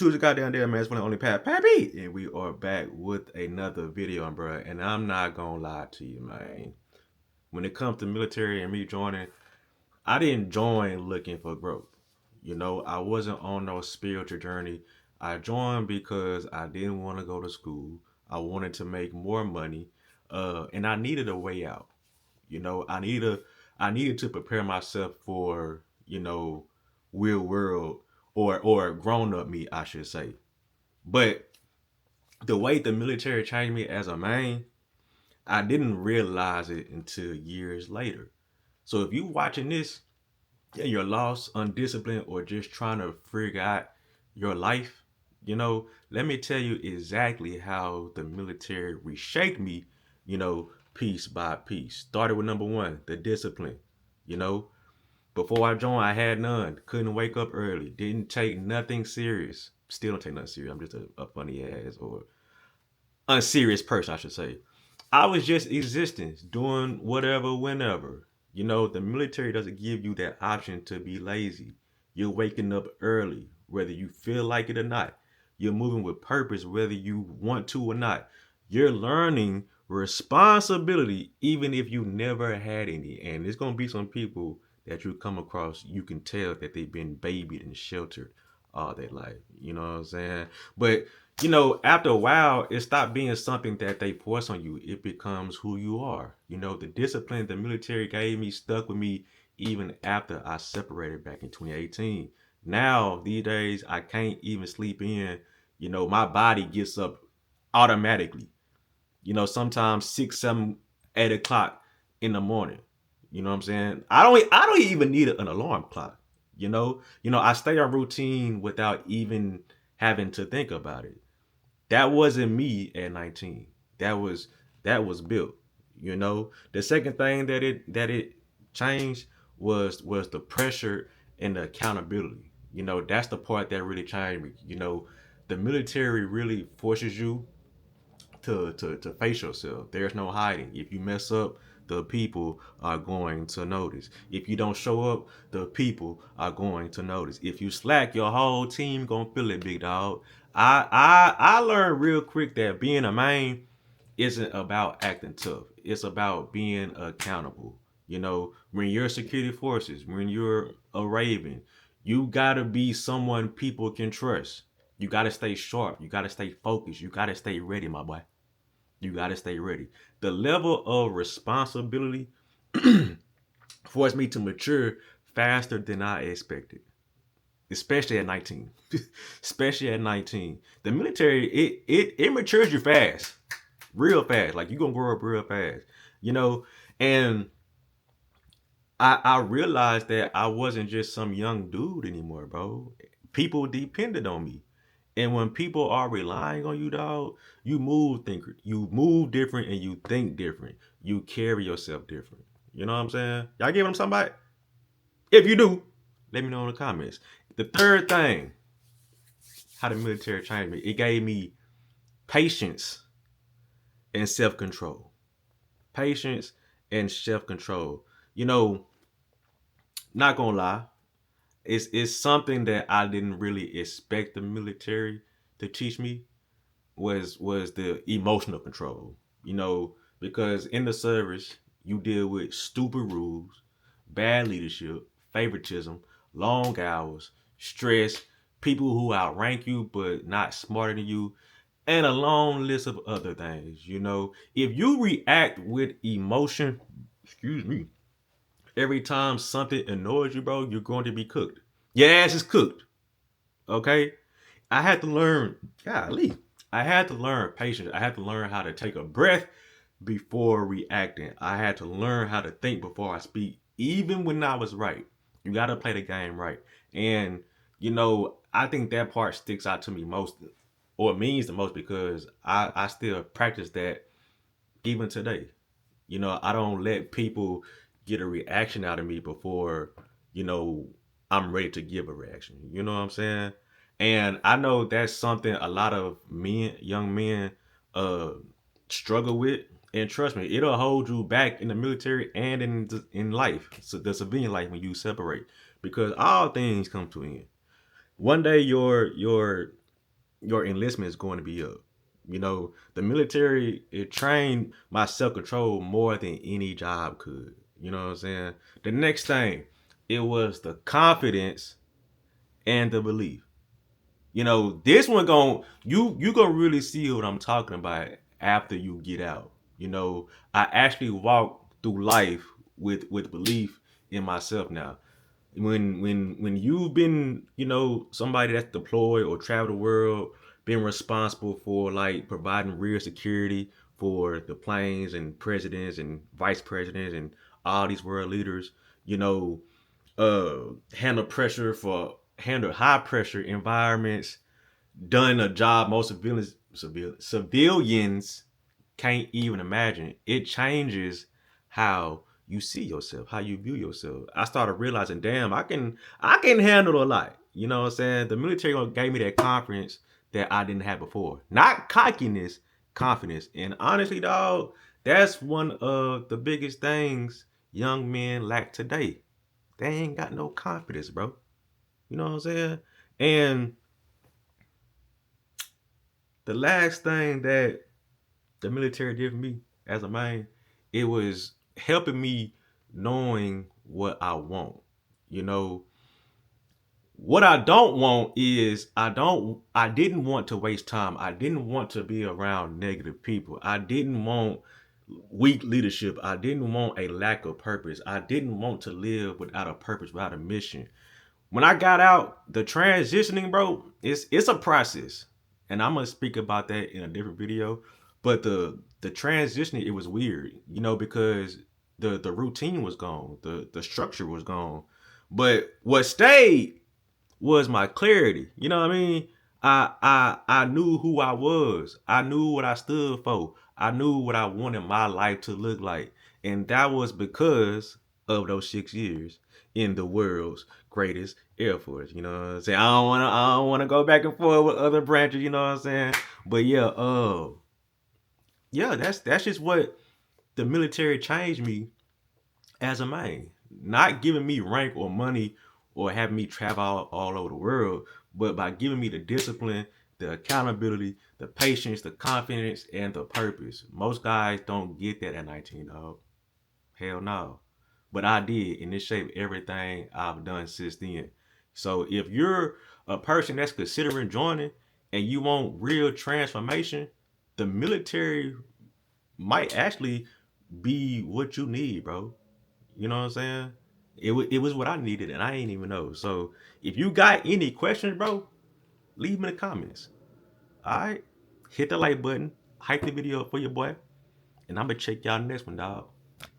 To the goddamn damn man, it's only Pat Pappy, and we are back with another video, bro. And I'm not gonna lie to you, man. When it comes to military and me joining, I didn't join looking for growth. I wasn't on no spiritual journey. I joined because I didn't want to go to school. I wanted to make more money, and I needed a way out. I needed to prepare myself for real world or grown up me, I should say. But the way the military changed me as a man, I didn't realize it until years later. So if you watching this and you're lost, undisciplined, or just trying to figure out your life, let me tell you exactly how the military reshaped me, piece by piece. Started with number one, the discipline. You know, Before I joined, I had none. Couldn't wake up early. Didn't take nothing serious. Still don't take nothing serious. I'm just a funny ass or unserious person, I should say. I was just existing, doing whatever, whenever. The military doesn't give you that option to be lazy. You're waking up early, whether you feel like it or not. You're moving with purpose, whether you want to or not. You're learning responsibility, even if you never had any. And there's going to be some people that you come across, you can tell that they've been babied and sheltered all their life. You know what I'm saying? But after a while, it stopped being something that they force on you. It becomes who you are. The discipline the military gave me stuck with me even after I separated back in 2018. Now, these days, I can't even sleep in. My body gets up automatically. Sometimes 6, 7, 8 o'clock in the morning. You know what I'm saying? I don't even need an alarm clock. I stay on routine without even having to think about it. That wasn't me at 19. That was built. The second thing that it changed was the pressure and the accountability. That's the part that really changed me. The military really forces you to face yourself. There's no hiding. If you mess up, the people are going to notice. If you don't show up, the people are going to notice. If you slack, your whole team gonna feel it, big dog. I learned real quick that being a man isn't about acting tough. It's about being accountable. When you're security forces, when you're a Raven, you gotta be someone people can trust. You gotta stay sharp. You gotta stay focused. You gotta stay ready, my boy. You got to stay ready. The level of responsibility forced me to mature faster than I expected, especially at 19. Especially at 19. The military, it matures you fast, real fast. Like, you're going to grow up real fast, you know? And I realized that I wasn't just some young dude anymore, bro. People depended on me. And when people are relying on you, dog, you move different and you think different. You carry yourself different. You know what I'm saying? Y'all giving them somebody? If you do, let me know in the comments. The third thing, how the military changed me, it gave me patience and self-control. Patience and self-control. You know, not gonna lie, it's something that I didn't really expect the military to teach me was the emotional control. Because in the service you deal with stupid rules, bad leadership, favoritism, long hours, stress, people who outrank you but not smarter than you, and a long list of other things. If you react with emotion, excuse me, every time something annoys you, bro, you're going to be cooked. Your ass is cooked. Okay? I had to learn, golly, I had to learn patience. I had to learn how to take a breath before reacting. I had to learn how to think before I speak, even when I was right. You got to play the game right. And, I think that part sticks out to me most, or means the most, because I still practice that even today. I don't let people get a reaction out of me before, you know, I'm ready to give a reaction. You know what I'm saying? And I know that's something a lot of men, young men, uh, struggle with. And trust me, it'll hold you back in the military and in life, so the civilian life when you separate, because all things come to an end. One day your enlistment is going to be up. You know, the military, it trained my self control more than any job could. You know what I'm saying? The next thing, it was the confidence and the belief. You know, this one you gonna really see what I'm talking about after you get out. You know, I actually walk through life with belief in myself now. When you've been, you know, somebody that's deployed or traveled the world, been responsible for like providing real security for the planes and presidents and vice presidents and all these world leaders, you know, handle pressure for handle high pressure environments, done a job most civilians can't even imagine. It changes how you see yourself, how you view yourself. I started realizing, damn, I can handle a lot. You know what I'm saying? The military gave me that confidence that I didn't have before. Not cockiness, confidence. And honestly, dog, that's one of the biggest things young men lack today. They ain't got no confidence, bro. You know what I'm saying? And the last thing that the military did for me as a man, it was helping me knowing what I want. You know, what I don't want is I didn't want to waste time. I didn't want to be around negative people. I didn't want weak leadership. I didn't want a lack of purpose. I didn't want to live without a purpose, without a mission. When I got out, the transitioning, bro, it's a process, and I'm gonna speak about that in a different video. But the transitioning, it was weird, you know, because the routine was gone, the structure was gone, but what stayed was my clarity. You know what I mean? I knew who I was. I knew what I stood for. I knew what I wanted my life to look like. And that was because of those 6 years in the world's greatest Air Force. You know what I'm saying? I don't wanna go back and forth with other branches, you know what I'm saying? But yeah, yeah, that's just what the military changed me as a man. Not giving me rank or money or having me travel all over the world, but by giving me the discipline, the accountability, the patience, the confidence, and the purpose. Most guys don't get that at 19, dog. Hell no. But I did, and it shaped everything I've done since then. So if you're a person that's considering joining and you want real transformation, the military might actually be what you need, bro. You know what I'm saying? It was what I needed, and I ain't even know. So if you got any questions, bro, leave them in the comments. All right, hit the like button, hype the video up for your boy, and I'm gonna check y'all next one, dog.